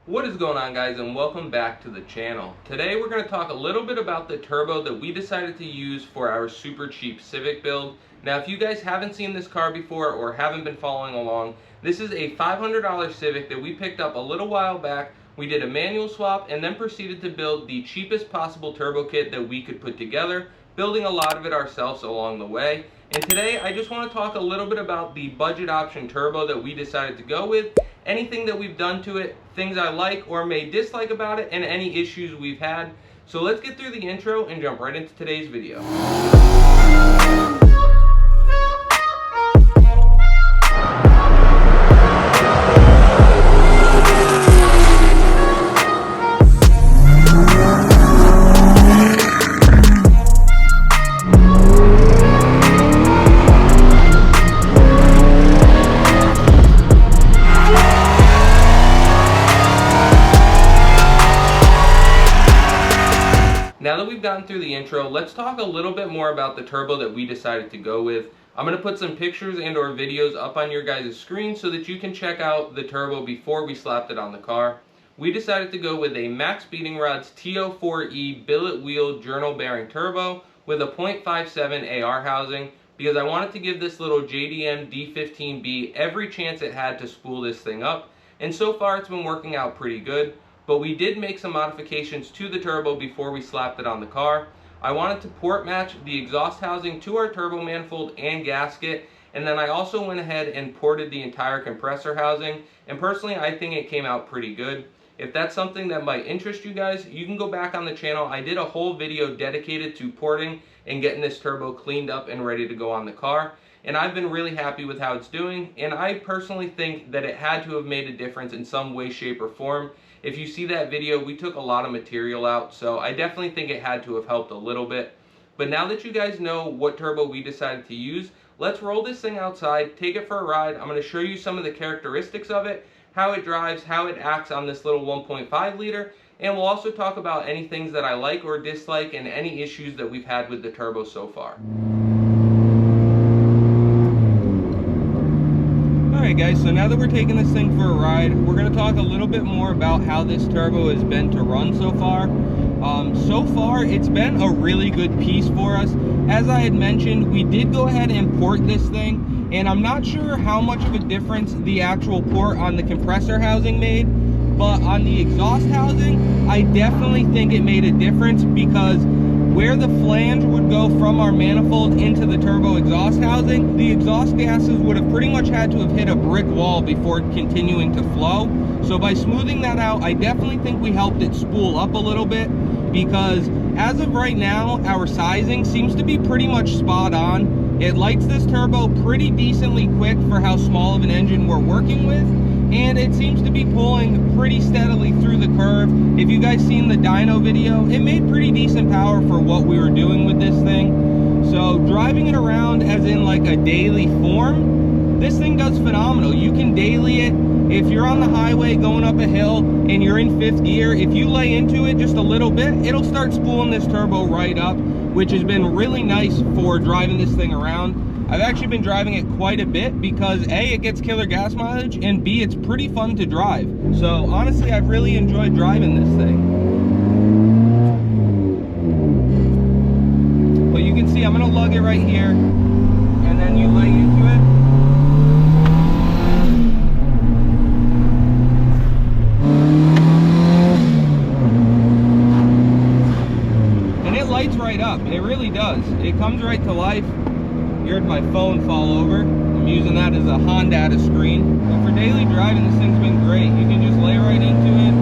What is going on, guys, and welcome back to the channel. Today we're going to talk a little bit about the turbo that we decided to use for our super cheap Civic build. Now, if you guys haven't seen this car before or haven't been following along, this is a $500 Civic that we picked up a little while back. We did a manual swap and then proceeded to build the cheapest possible turbo kit that we could put together, building a lot of it ourselves along the way. And today I just want to talk a little bit about the budget option turbo that we decided to go with, anything that we've done to it, things I like or may dislike about it, and any issues we've had. So let's get through the intro and jump right into today's video. Now that we've gotten through the intro, let's talk a little bit more about the turbo that we decided to go with. I'm going to put some pictures and or videos up on your guys' screen so that you can check out the turbo before we slapped it on the car. We decided to go with a Maxpeedingrods TO4E billet wheel journal bearing turbo with a 0.57 AR housing because I wanted to give this little JDM D15B every chance it had to spool this thing up, and so far it's been working out pretty good. But we did make some modifications to the turbo before we slapped it on the car. I wanted to port match the exhaust housing to our turbo manifold and gasket, and then I also went ahead and ported the entire compressor housing, and personally I think it came out pretty good. If that's something that might interest you guys, you can go back on the channel. I did a whole video dedicated to porting and getting this turbo cleaned up and ready to go on the car, and I've been really happy with how it's doing, and I personally think that it had to have made a difference in some way, shape, or form. If you see that video, we took a lot of material out, so I definitely think it had to have helped a little bit. But now that you guys know what turbo we decided to use, let's roll this thing outside, take it for a ride. I'm going to show you some of the characteristics of it, how it drives, how it acts on this little 1.5 liter, and we'll also talk about any things that I like or dislike and any issues that we've had with the turbo so far. Alright guys, so now that we're taking this thing for a ride, we're going to talk a little bit more about how this turbo has been to run so far. So far, it's been a really good piece for us. As I had mentioned, we did go ahead and port this thing, and I'm not sure how much of a difference the actual port on the compressor housing made, but on the exhaust housing, I definitely think it made a difference because where the flange would go from our manifold into the turbo exhaust housing, the exhaust gases would have pretty much had to have hit a brick wall before continuing to flow. So by smoothing that out, I definitely think we helped it spool up a little bit, because as of right now, our sizing seems to be pretty much spot on. It lights this turbo pretty decently quick for how small of an engine we're working with, and it seems to be pulling pretty steadily through the curve. If you guys seen the dyno video, it made pretty decent power for what we were doing with this thing. So driving it around as in like a daily form, this thing does phenomenal. You can daily it. If you're on the highway going up a hill and you're in 5th gear, if you lay into it just a little bit, it'll start spooling this turbo right up, which has been really nice for driving this thing around. I've actually been driving it quite a bit because A, it gets killer gas mileage, and B, it's pretty fun to drive. So honestly, I've really enjoyed driving this thing. But you can see I'm gonna lug it right here, and then you lay into it. And it lights right up, it really does. It comes right to life. You heard my phone fall over. I'm using that as a Honda screen. But for daily driving, this thing's been great. You can just lay right into it.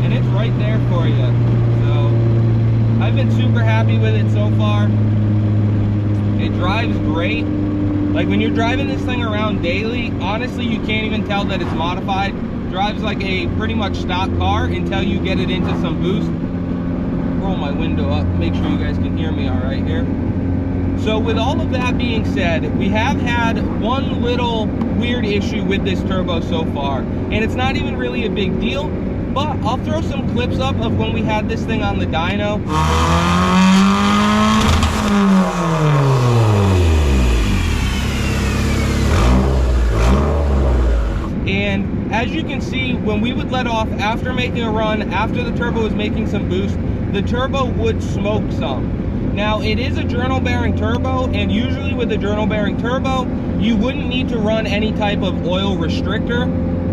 And it's right there for you. So I've been super happy with it so far. It drives great. Like when you're driving this thing around daily, honestly, you can't even tell that it's modified. It drives like a pretty much stock car until you get it into some boost. Roll my window up, make sure you guys can hear me all right here. So with all of that being said, we have had one little weird issue with this turbo so far, and it's not even really a big deal, but I'll throw some clips up of when we had this thing on the dyno. would let off after making a run, after the turbo was making some boost, the turbo would smoke some. Now, it is a journal bearing turbo, and usually with a journal bearing turbo, you wouldn't need to run any type of oil restrictor.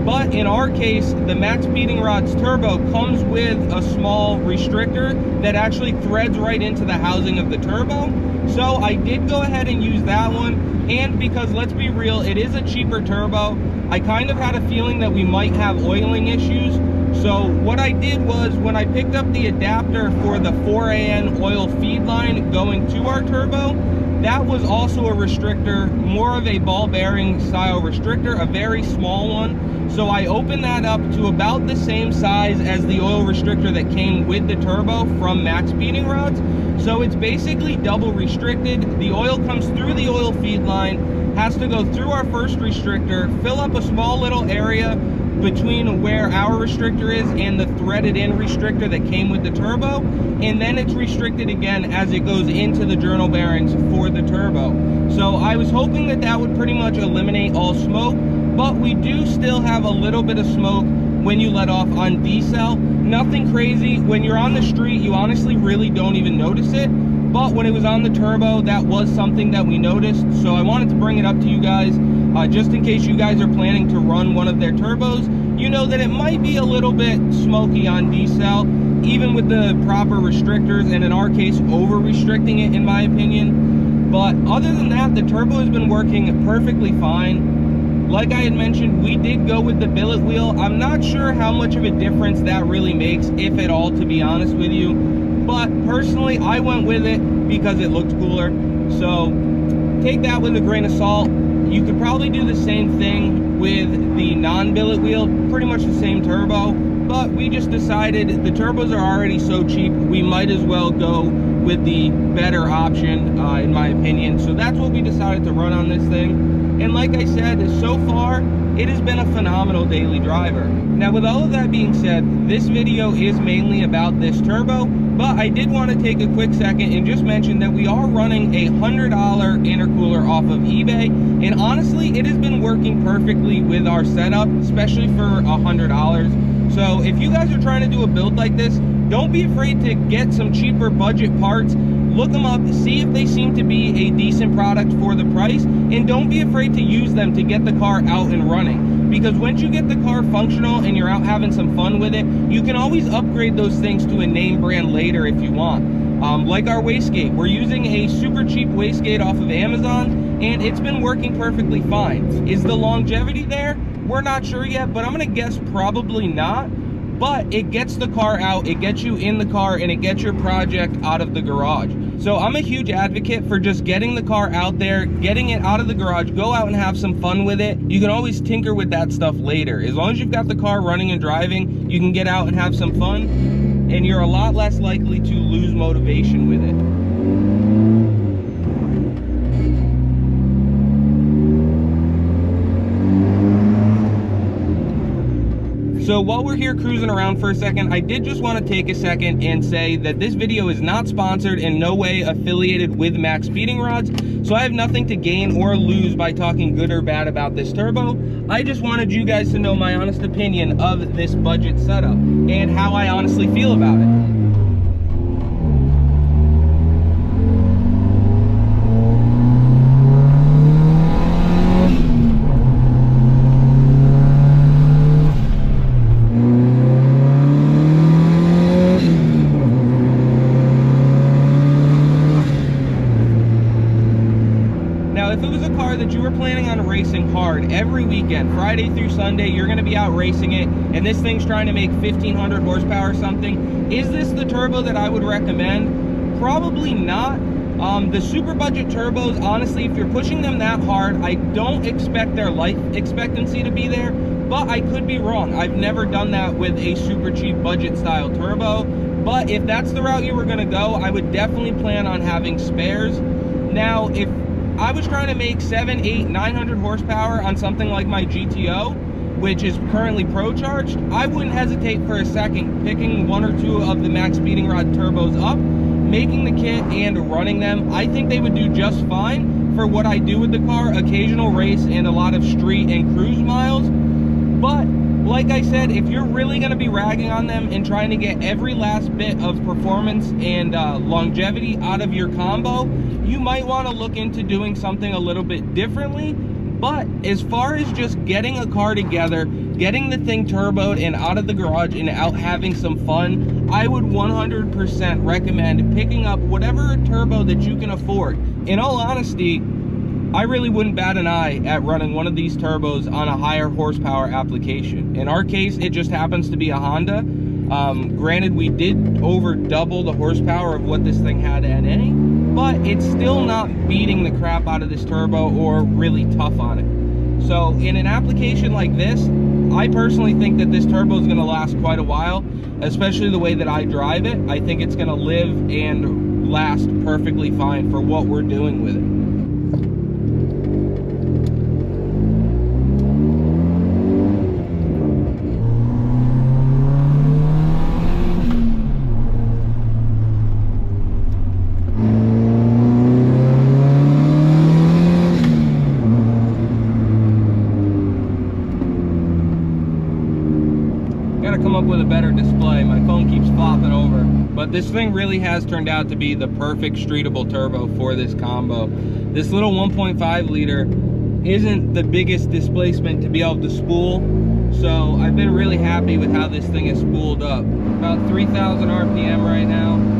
But in our case, the Maxpeedingrods turbo comes with a small restrictor that actually threads right into the housing of the turbo. So I did go ahead and use that one. And because, let's be real, it is a cheaper turbo, I kind of had a feeling that we might have oiling issues. So what I did was, when I picked up the adapter for the 4AN oil feed line going to our turbo, that was also a restrictor, more of a ball bearing style restrictor, a very small one. So I opened that up to about the same size as the oil restrictor that came with the turbo from Maxpeedingrods. So it's basically double restricted. The oil comes through the oil feed line, has to go through our first restrictor, fill up a small little area between where our restrictor is and the threaded in restrictor that came with the turbo, and then it's restricted again as it goes into the journal bearings for the turbo. So I was hoping that that would pretty much eliminate all smoke, but we do still have a little bit of smoke when you let off on D-cell. Nothing crazy. When you're on the street, you honestly really don't even notice it, but when it was on the turbo, that was something that we noticed. So I wanted to bring it up to you guys, just in case you guys are planning to run one of their turbos. You know that it might be a little bit smoky on D-cell, even with the proper restrictors, and in our case, over-restricting it, in my opinion. But other than that, the turbo has been working perfectly fine. Like I had mentioned, we did go with the billet wheel. I'm not sure how much of a difference that really makes, if at all, to be honest with you. But personally, I went with it because it looked cooler. So take that with a grain of salt. You could probably do the same thing with the non-billet wheel, pretty much the same turbo, but we just decided the turbos are already so cheap, we might as well go with the better option, in my opinion. So that's what we decided to run on this thing. And like I said, so far, it has been a phenomenal daily driver. Now, with all of that being said, this video is mainly about this turbo, but I did want to take a quick second and just mention that we are running a $100 intercooler off of eBay, and honestly, it has been working perfectly with our setup, especially for $100. So if you guys are trying to do a build like this, don't be afraid to get some cheaper budget parts. Look them up, see if they seem to be a decent product for the price, and don't be afraid to use them to get the car out and running. Because once you get the car functional and you're out having some fun with it, you can always upgrade those things to a name brand later if you want. Like our wastegate, we're using a super cheap wastegate off of Amazon, and it's been working perfectly fine. Is the longevity there? We're not sure yet, but I'm gonna guess probably not. But it gets the car out, it gets you in the car, and it gets your project out of the garage. So I'm a huge advocate for just getting the car out there, getting it out of the garage, go out and have some fun with it. You can always tinker with that stuff later. As long as you've got the car running and driving, you can get out and have some fun, and you're a lot less likely to lose motivation with it. So while we're here cruising around for a second, I did just want to take a second and say that this video is not sponsored, in no way affiliated with Maxpeedingrods, so I have nothing to gain or lose by talking good or bad about this turbo. I just wanted you guys to know my honest opinion of this budget setup and how I honestly feel about it. That you were planning on racing hard every weekend, Friday through Sunday, you're going to be out racing it, and this thing's trying to make 1500 horsepower or something, is this the turbo that I would recommend? Probably not. The super budget turbos, honestly, if you're pushing them that hard, I don't expect their life expectancy to be there, but I could be wrong. I've never done that with a super cheap budget style turbo, but if that's the route you were going to go, I would definitely plan on having spares. Now, if I was trying to make 700, 800, 900 horsepower on something like my GTO, which is currently pro-charged, I wouldn't hesitate for a second picking one or two of the Maxpeedingrod turbos up, making the kit and running them. I think they would do just fine for what I do with the car, occasional race and a lot of street and cruise miles. But like I said, if you're really going to be ragging on them and trying to get every last bit of performance and longevity out of your combo, you might want to look into doing something a little bit differently. But as far as just getting a car together, getting the thing turboed and out of the garage and out having some fun, I would 100% recommend picking up whatever turbo that you can afford. In all honesty, I really wouldn't bat an eye at running one of these turbos on a higher horsepower application. In our case, it just happens to be a Honda. Granted, we did over double the horsepower of what this thing had NA, but it's still not beating the crap out of this turbo or really tough on it. So in an application like this, I personally think that this turbo is going to last quite a while, especially the way that I drive it. I think it's going to live and last perfectly fine for what we're doing with it. With a better display. My phone keeps flopping over, but this thing really has turned out to be the perfect streetable turbo for this combo. This little 1.5 liter isn't the biggest displacement to be able to spool, so I've been really happy with how this thing is spooled up. About 3,000 RPM right now.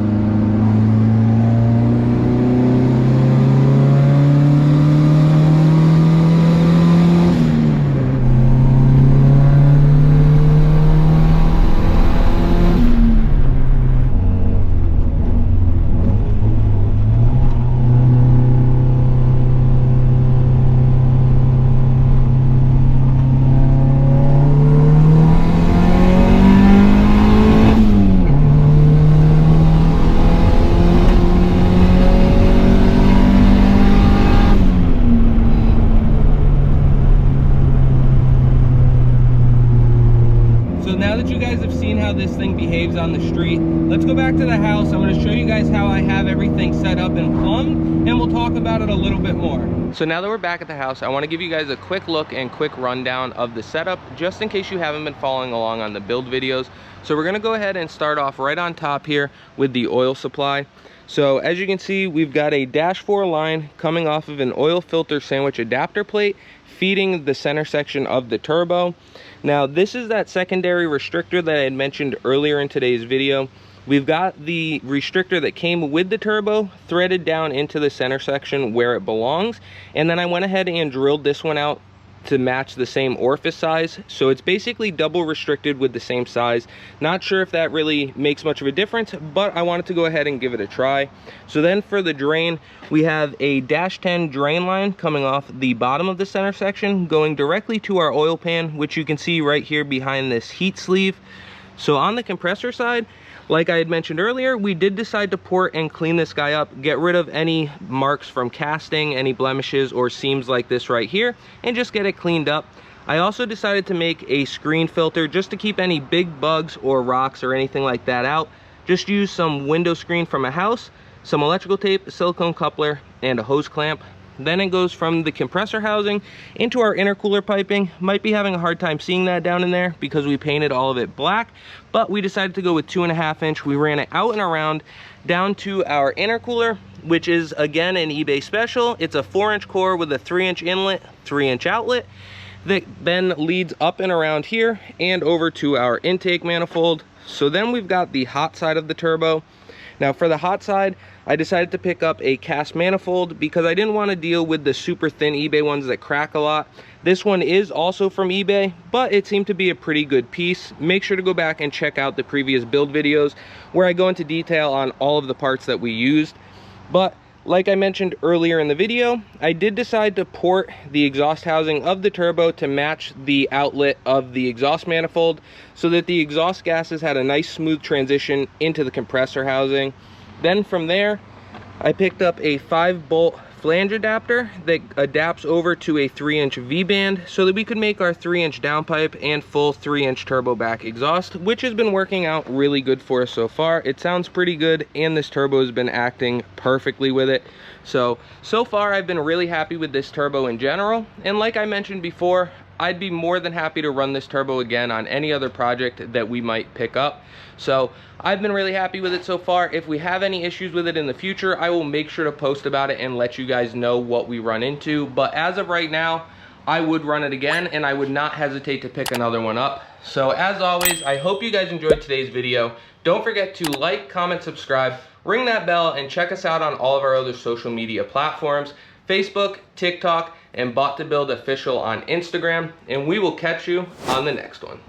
This thing behaves on the street. Let's go back to the house. I'm going to show you guys how I have everything set up and plumbed, and we'll talk about it a little bit more. So now that we're back at the house, I want to give you guys a quick look and quick rundown of the setup, just in case you haven't been following along on the build videos. So we're going to go ahead and start off right on top here with the oil supply. So as you can see, we've got a dash 4 line coming off of an oil filter sandwich adapter plate feeding the center section of the turbo. Now this is that secondary restrictor that I had mentioned earlier in today's video. We've got the restrictor that came with the turbo threaded down into the center section where it belongs, and then I went ahead and drilled this one out to match the same orifice size, so it's basically double restricted with the same size. Not sure if that really makes much of a difference, but I wanted to go ahead and give it a try. So then for the drain, we have a dash 10 drain line coming off the bottom of the center section going directly to our oil pan, which you can see right here behind this heat sleeve. So on the compressor side, like I had mentioned earlier, we did decide to port and clean this guy up, get rid of any marks from casting, any blemishes or seams like this right here, and just get it cleaned up. I also decided to make a screen filter just to keep any big bugs or rocks or anything like that out. Just use some window screen from a house, some electrical tape, a silicone coupler, and a hose clamp. Then it goes from the compressor housing into our intercooler piping. Might be having a hard time seeing that down in there because we painted all of it black, but we decided to go with 2.5 inch. We ran it out and around down to our intercooler, which is again an eBay special. It's a 4-inch core with a 3-inch inlet, 3-inch outlet that then leads up and around here and over to our intake manifold. So then we've got the hot side of the turbo. Now for the hot side, I decided to pick up a cast manifold because I didn't want to deal with the super thin eBay ones that crack a lot. This one is also from eBay, but it seemed to be a pretty good piece. Make sure to go back and check out the previous build videos where I go into detail on all of the parts that we used. But like I mentioned earlier in the video, I did decide to port the exhaust housing of the turbo to match the outlet of the exhaust manifold so that the exhaust gases had a nice smooth transition into the compressor housing. Then from there, I picked up a 5-bolt flange adapter that adapts over to a 3-inch V-band so that we could make our 3-inch downpipe and full 3-inch turbo back exhaust, which has been working out really good for us so far. It sounds pretty good, and this turbo has been acting perfectly with it. So far I've been really happy with this turbo in general. And like I mentioned before, I'd be more than happy to run this turbo again on any other project that we might pick up. So I've been really happy with it so far. If we have any issues with it in the future, I will make sure to post about it and let you guys know what we run into. But as of right now, I would run it again, and I would not hesitate to pick another one up. So as always, I hope you guys enjoyed today's video. Don't forget to like, comment, subscribe, ring that bell, and check us out on all of our other social media platforms: Facebook, TikTok, and Bought to Build Official on Instagram. And we will catch you on the next one.